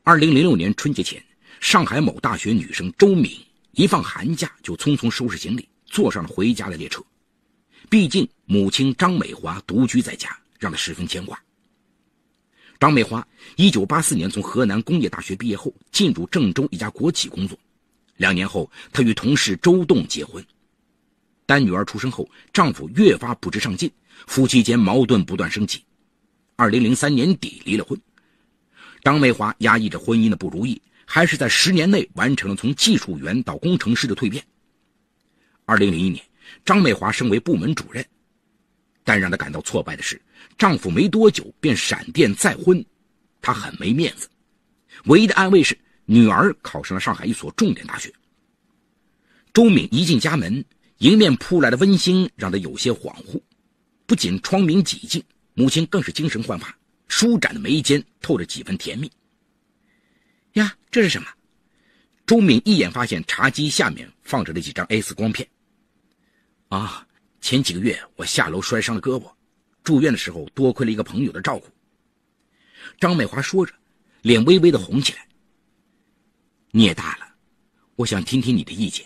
2006年春节前，上海某大学女生周敏一放寒假就匆匆收拾行李，坐上了回家的列车。毕竟母亲张美华独居在家，让她十分牵挂。张美华1984年从河南工业大学毕业后，进入郑州一家国企工作。2年后，她与同事周栋结婚。但女儿出生后，丈夫越发不知上进，夫妻间矛盾不断升级。2003年底离了婚。张美华压抑着婚姻的不如意，还是在10年内完成了从技术员到工程师的蜕变。2001年，张美华升为部门主任，但让她感到挫败的是，丈夫没多久便闪电再婚，她很没面子。唯一的安慰是，女儿考上了上海一所重点大学。周敏一进家门，迎面扑来的温馨让她有些恍惚，不仅窗明几净，母亲更是精神焕发，舒展的眉间透着几分甜蜜。呀，这是什么？周敏一眼发现茶几下面放着的几张 X 光片。啊，前几个月我下楼摔伤了胳膊，住院的时候多亏了一个朋友的照顾。张美华说着，脸微微的红起来。你也大了，我想听听你的意见。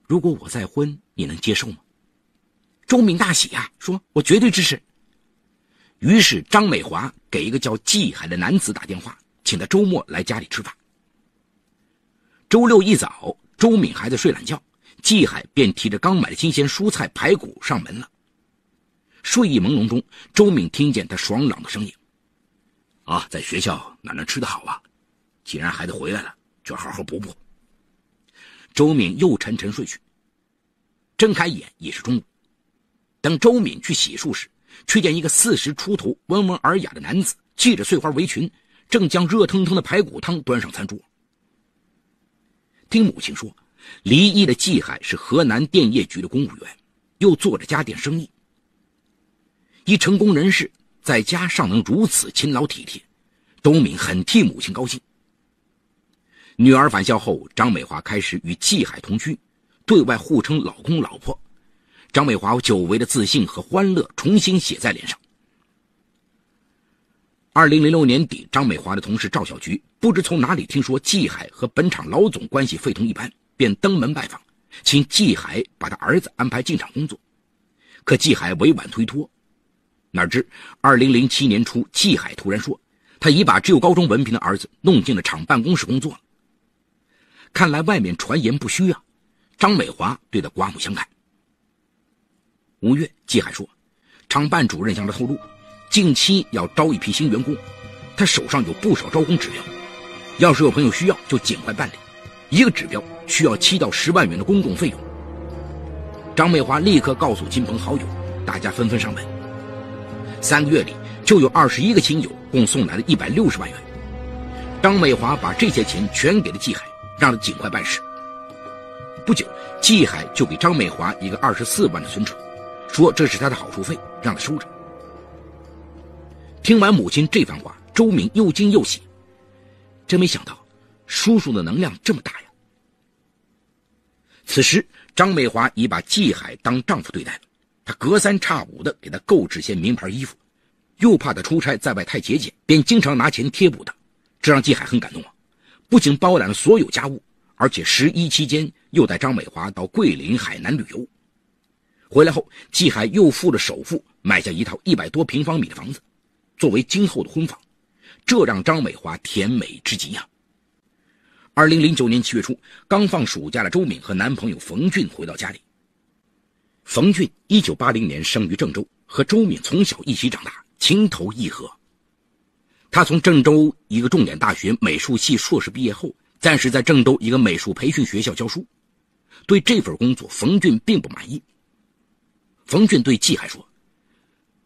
如果我再婚，你能接受吗？周敏大喜啊，说我绝对支持。于是张美华给一个叫季海的男子打电话，请他周末来家里吃饭。周六一早，周敏还在睡懒觉，季海便提着刚买的新鲜蔬菜排骨上门了。睡意朦胧中，周敏听见他爽朗的声音：啊，在学校哪能吃得好啊？既然孩子回来了，就好好补补。周敏又沉沉睡去，睁开眼已是中午。等周敏去洗漱时，却见一个40出头温文尔雅的男子系着碎花围裙，正将热腾腾的排骨汤端上餐桌。听母亲说，离异的季海是河南电业局的公务员，又做着家电生意。一成功人士在家尚能如此勤劳体贴，周敏很替母亲高兴。女儿返校后，张美华开始与季海同居，对外互称老公老婆。张美华久违的自信和欢乐重新写在脸上。2006年底，张美华的同事赵小菊不知从哪里听说季海和本厂老总关系非同一般，便登门拜访，请季海把他儿子安排进厂工作。可季海委婉推脱。哪知2007年初，季海突然说，他已把只有高中文凭的儿子弄进了厂办公室工作了。看来外面传言不虚啊，张美华对他刮目相看。5月，季海说，厂办主任向他透露，近期要招一批新员工，他手上有不少招工指标，要是有朋友需要就尽快办理，一个指标需要7到10万元的公共费用。张美华立刻告诉亲朋好友，大家纷纷上门。3个月里就有21个亲友共送来了160万元。张美华把这些钱全给了季海，让他尽快办事。不久，季海就给张美华一个24万的存折，说这是他的好处费，让他收着。听完母亲这番话，周敏又惊又喜，真没想到叔叔的能量这么大呀。此时张美华已把季海当丈夫对待了，她隔三差五的给他购置些名牌衣服，又怕他出差在外太节俭，便经常拿钱贴补他，这让季海很感动啊！不仅包揽了所有家务，而且11期间又带张美华到桂林、海南旅游。回来后，季海又付了首付，买下一套100多平方米的房子，作为今后的婚房，这让张美华甜美之极啊！2009年7月初，刚放暑假的周敏和男朋友冯俊回到家里。冯俊1980年生于郑州，和周敏从小一起长大，情投意合。他从郑州一个重点大学美术系硕士毕业后，暂时在郑州一个美术培训学校教书。对这份工作，冯俊并不满意。冯俊对季海说，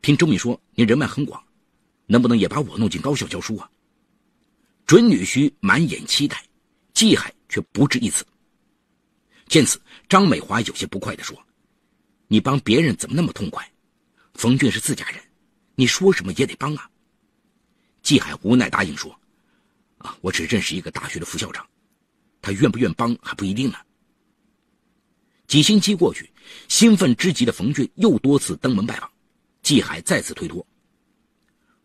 听周敏说您人脉很广，能不能也把我弄进高校教书啊？准女婿满眼期待，季海却不置一词。见此，张美华有些不快地说，你帮别人怎么那么痛快？冯俊是自家人，你说什么也得帮啊。季海无奈答应说，我只认识一个大学的副校长，他愿不愿帮还不一定呢。几星期过去，兴奋之极的冯俊又多次登门拜访，季海再次推脱。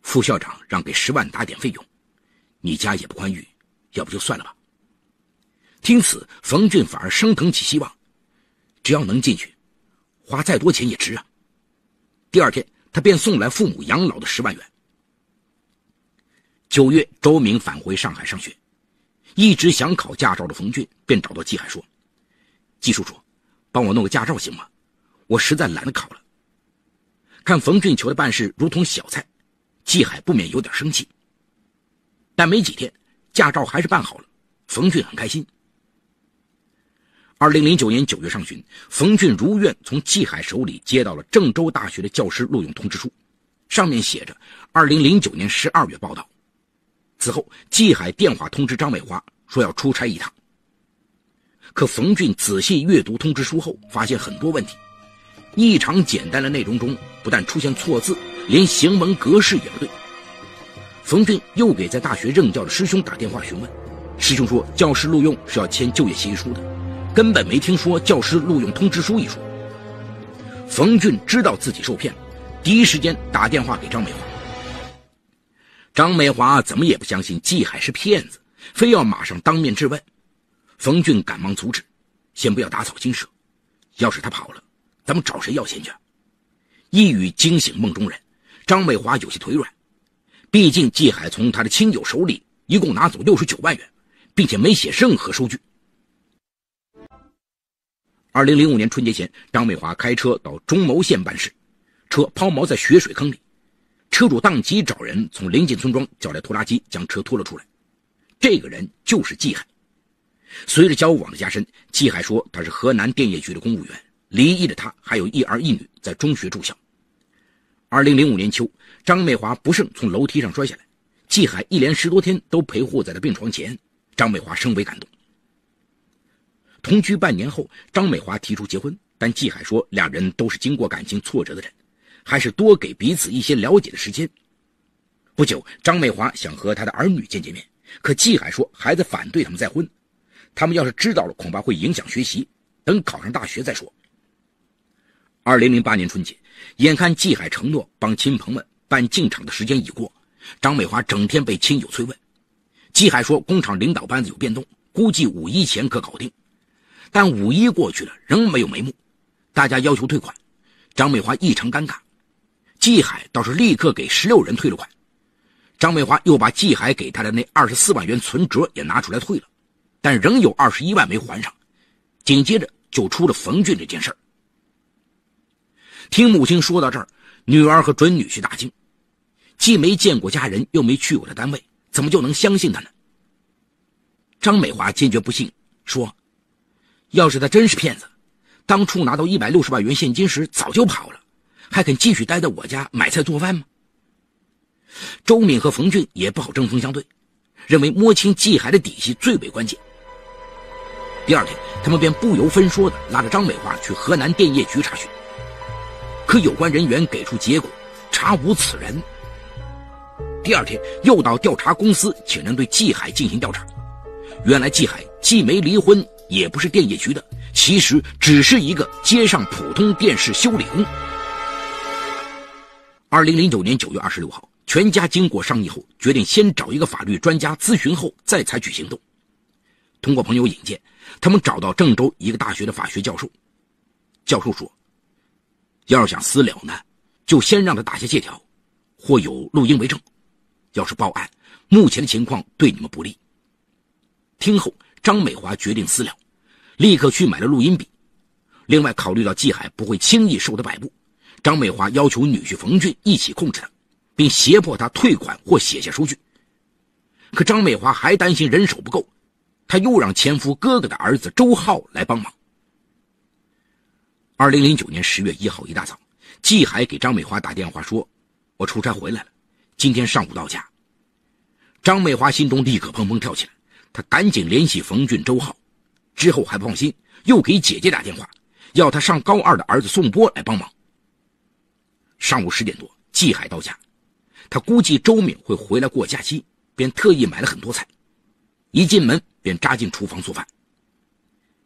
副校长让给10万打点费用，你家也不宽裕，要不就算了吧。听此，冯俊反而升腾起希望，只要能进去，花再多钱也值啊。第二天，他便送来父母养老的10万元。9月，周明返回上海上学，一直想考驾照的冯俊便找到季海说：“季叔叔，帮我弄个驾照行吗？我实在懒得考了。”看冯俊求的办事如同小菜，季海不免有点生气。但没几天，驾照还是办好了，冯俊很开心。2009年9月上旬，冯俊如愿从季海手里接到了郑州大学的教师录用通知书，上面写着2009年12月报到。此后，季海电话通知张美华说要出差一趟。可冯俊仔细阅读通知书后，发现很多问题。异常简单的内容中，不但出现错字，连行文格式也不对。冯俊又给在大学任教的师兄打电话询问，师兄说教师录用是要签就业协议书的，根本没听说教师录用通知书一说。冯俊知道自己受骗了，第一时间打电话给张美华。张美华怎么也不相信季海是骗子，非要马上当面质问。冯俊赶忙阻止，先不要打草惊蛇，要是他跑了，咱们找谁要钱去？一语惊醒梦中人，张美华有些腿软。毕竟季海从他的亲友手里一共拿走69万元，并且没写任何收据。2005年春节前，张美华开车到中牟县办事，车抛锚在血水坑里，车主当即找人从临近村庄叫来拖拉机将车拖了出来。这个人就是季海。随着交往的加深，季海说他是河南电业局的公务员，离异的他还有一儿一女在中学住校。2005年秋，张美华不慎从楼梯上摔下来，季海一连10多天都陪护在他病床前，张美华深为感动。同居半年后，张美华提出结婚，但季海说两人都是经过感情挫折的人，还是多给彼此一些了解的时间。不久，张美华想和他的儿女见面，可季海说孩子反对他们再婚，他们要是知道了恐怕会影响学习，等考上大学再说。2008年春节，眼看季海承诺帮亲朋们办进厂的时间已过，张美华整天被亲友催问。季海说工厂领导班子有变动，估计5·1前可搞定。但5·1过去了，仍没有眉目，大家要求退款，张美华异常尴尬。季海倒是立刻给16人退了款，张美华又把季海给他的那24万元存折也拿出来退了，但仍有21万没还上。紧接着就出了冯俊这件事儿。听母亲说到这儿，女儿和准女婿大惊，既没见过家人，又没去过他单位，怎么就能相信他呢？张美华坚决不信，说要是他真是骗子，当初拿到160万元现金时早就跑了，还肯继续待在我家买菜做饭吗？周敏和冯俊也不好针锋相对，认为摸清季海的底细最为关键。第二天，他们便不由分说地拉着张美华去河南电业局查询，可有关人员给出结果，查无此人。第二天，又到调查公司请人对季海进行调查，原来季海既没离婚，也不是电业局的，其实只是一个街上普通电视修理工。2009年9月26号，全家经过商议后，决定先找一个法律专家咨询后再采取行动。通过朋友引荐，他们找到郑州一个大学的法学教授。教授说，要是想私了呢，就先让他打下借条，或有录音为证。要是报案，目前的情况对你们不利。听后，张美华决定私了，立刻去买了录音笔。另外，考虑到季海不会轻易受他摆布，张美华要求女婿冯俊一起控制他，并胁迫他退款或写下收据。可张美华还担心人手不够，他又让前夫哥哥的儿子周浩来帮忙。2009年10月1号一大早，季海给张美华打电话说，我出差回来了，今天上午到家。张美华心中立刻砰砰跳起来，她赶紧联系冯俊、周浩，之后还不放心，又给姐姐打电话，要他上高2的儿子宋波来帮忙。上午10点多，季海到家，他估计周敏会回来过假期，便特意买了很多菜，一进门便扎进厨房做饭。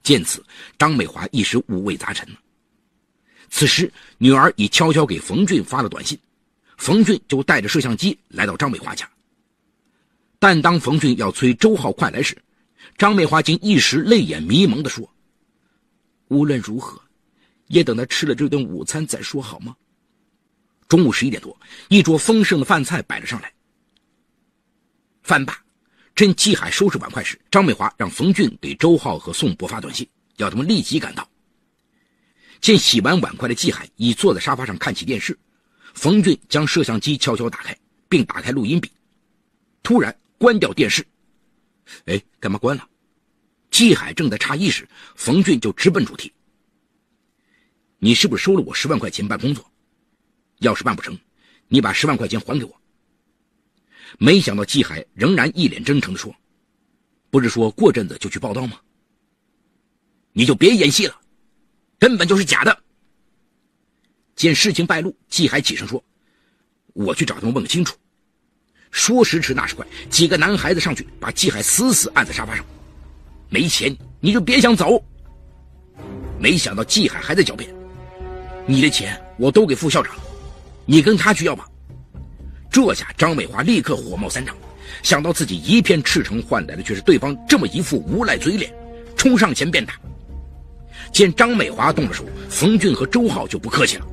见此，张美华一时五味杂陈了。此时，女儿已悄悄给冯俊发了短信，冯俊就带着摄像机来到张美华家。但当冯俊要催周浩快来时，张美华竟一时泪眼迷蒙地说：“无论如何，也等他吃了这顿午餐再说好吗？”中午11点多，一桌丰盛的饭菜摆了上来。饭罢，趁季海收拾碗筷时，张美华让冯俊给周浩和宋博发短信，要他们立即赶到。见洗完碗筷的季海已坐在沙发上看起电视，冯俊将摄像机悄悄打开，并打开录音笔，突然关掉电视。哎，干嘛关了？季海正在诧异时，冯俊就直奔主题：“你是不是收了我10万块钱办工作？要是办不成，你把10万块钱还给我。”没想到季海仍然一脸真诚地说：“不是说过阵子就去报道吗？你就别演戏了，根本就是假的。”见事情败露，季海起身说：“我去找他们问个清楚。”说时迟那时快，几个男孩子上去把季海死死按在沙发上：“没钱你就别想走。”没想到季海还在狡辩：“你的钱我都给副校长了，你跟他去要吧。”这下张美华立刻火冒三丈，想到自己一片赤诚换来的却是对方这么一副无赖嘴脸，冲上前便打。见张美华动了手，冯俊和周浩就不客气了，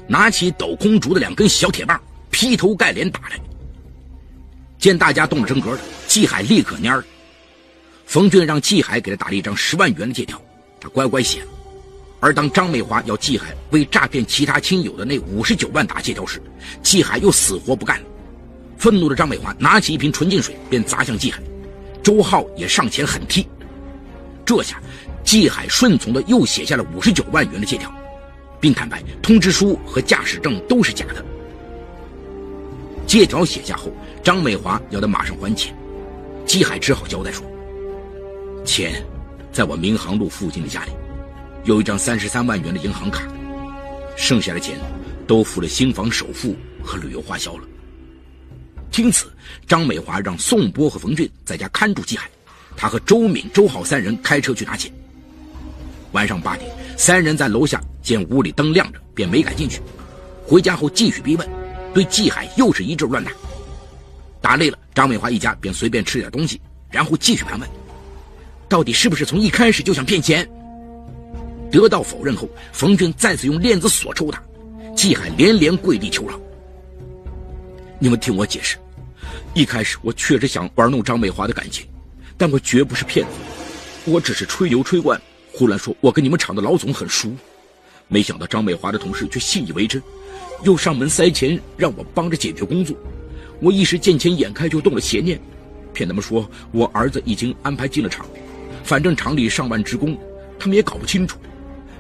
拿起抖空竹的2根小铁棒，劈头盖脸打来。见大家动了真格的，季海立刻蔫了。冯俊让季海给他打了一张10万元的借条，他乖乖写了。而当张美华要季海为诈骗其他亲友的那59万打借条时，季海又死活不干了。愤怒的张美华拿起一瓶纯净水便砸向季海，周浩也上前狠踢。这下季海顺从的又写下了59万元的借条，并坦白通知书和驾驶证都是假的。借条写下后，张美华要他马上还钱，季海只好交代说：“钱在我民航路附近的家里，有一张33万元的银行卡，剩下的钱都付了新房首付和旅游花销了。”经此，张美华让宋波和冯俊在家看住季海，他和周敏、周浩3人开车去拿钱。晚上8点，3人在楼下见屋里灯亮着，便没敢进去。回家后继续逼问，对季海又是一阵乱打。打累了，张美华一家便随便吃点东西，然后继续盘问，到底是不是从一开始就想骗钱？得到否认后，冯俊再次用链子锁抽打，季海连连跪地求饶：“你们听我解释，一开始我确实想玩弄张美华的感情，但我绝不是骗子，我只是吹牛吹惯，忽然说我跟你们厂的老总很熟，没想到张美华的同事却信以为真，又上门塞钱让我帮着解决工作。我一时见钱眼开就动了邪念，骗他们说我儿子已经安排进了厂，反正厂里上万职工，他们也搞不清楚。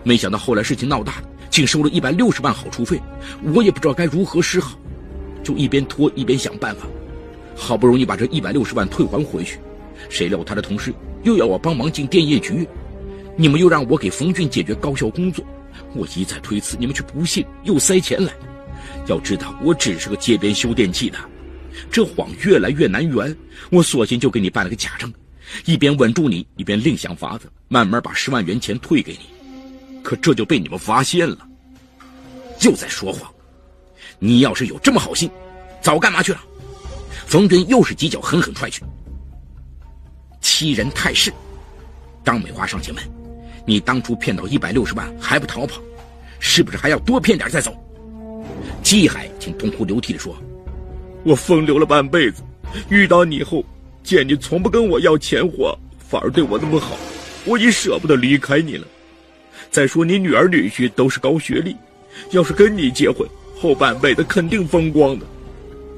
没想到后来事情闹大了，竟收了160万好处费，我也不知道该如何是好，就一边拖一边想办法，好不容易把这160万退还回去，谁料他的同事又要我帮忙进电业局，你们又让我给冯俊解决高效工作，我一再推辞，你们却不信，又塞钱来。要知道我只是个街边修电器的，这谎越来越难圆，我索性就给你办了个假证，一边稳住你，一边另想法子慢慢把10万元钱退给你。可这就被你们发现了，又在说谎。你要是有这么好心，早干嘛去了？冯军又是几脚狠狠踹去。欺人太甚！张美华上前问：“你当初骗到160万还不逃跑，是不是还要多骗点再走？”季海竟痛哭流涕地说：“我风流了半辈子，遇到你后，见你从不跟我要钱花，反而对我那么好，我已舍不得离开你了。再说你女儿女婿都是高学历，要是跟你结婚，后半辈子肯定风光的，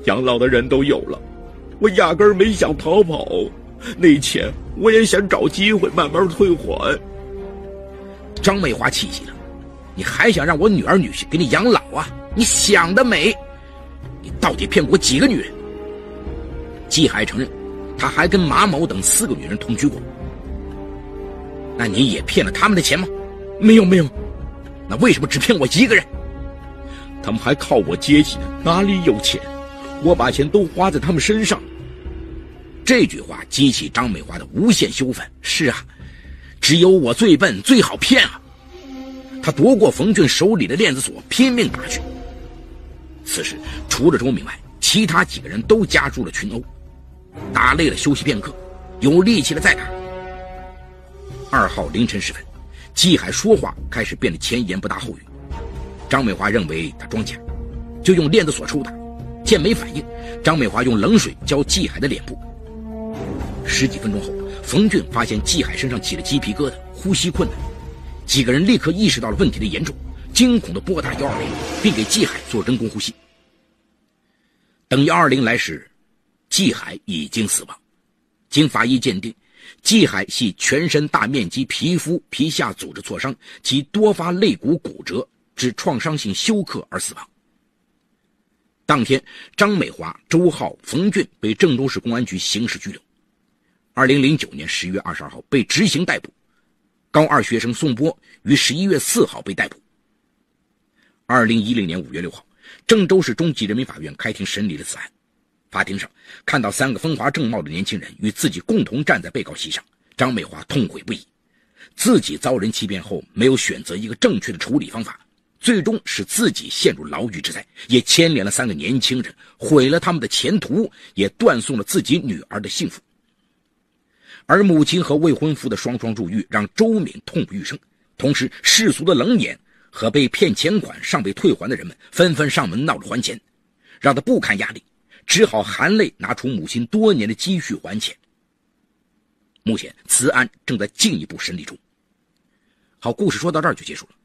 养老的人都有了，我压根儿没想逃跑，那钱我也想找机会慢慢退还。”张美华气急了：“你还想让我女儿女婿给你养老啊？你想得美！你到底骗过几个女人？”季海承认，他还跟马某等4个女人同居过。那你也骗了他们的钱吗？没有。那为什么只骗我一个人？他们还靠我接济，哪里有钱？我把钱都花在他们身上。这句话激起张美华的无限羞愤。是啊，只有我最笨最好骗啊！他夺过冯俊手里的链子锁，拼命打去。此时除了周敏外，其他几个人都加入了群殴。打累了休息片刻，有力气了再打。2号凌晨时分，季海说话开始变得前言不搭后语。张美华认为他装假，就用链子锁抽打，见没反应，张美华用冷水浇季海的脸部。10几分钟后，冯俊发现季海身上起了鸡皮疙瘩，呼吸困难。几个人立刻意识到了问题的严重，惊恐地拨打120，并给季海做人工呼吸。等120来时，季海已经死亡。经法医鉴定，季海系全身大面积皮肤皮下组织挫伤及多发肋骨骨折致创伤性休克而死亡。当天，张美华、周浩、冯俊被郑州市公安局刑事拘留。2009年10月22号被执行逮捕。高2学生宋波于11月4号被逮捕。2010年5月6号，郑州市中级人民法院开庭审理了此案。法庭上看到3个风华正茂的年轻人与自己共同站在被告席上，张美华痛悔不已。自己遭人欺骗后，没有选择一个正确的处理方法，最终使自己陷入牢狱之灾，也牵连了3个年轻人，毁了他们的前途，也断送了自己女儿的幸福。而母亲和未婚夫的双双入狱，让周敏痛不欲生。同时，世俗的冷眼和被骗钱款尚未退还的人们纷纷上门闹着还钱，让他不堪压力，只好含泪拿出母亲多年的积蓄还钱。目前此案正在进一步审理中。好，故事说到这儿就结束了。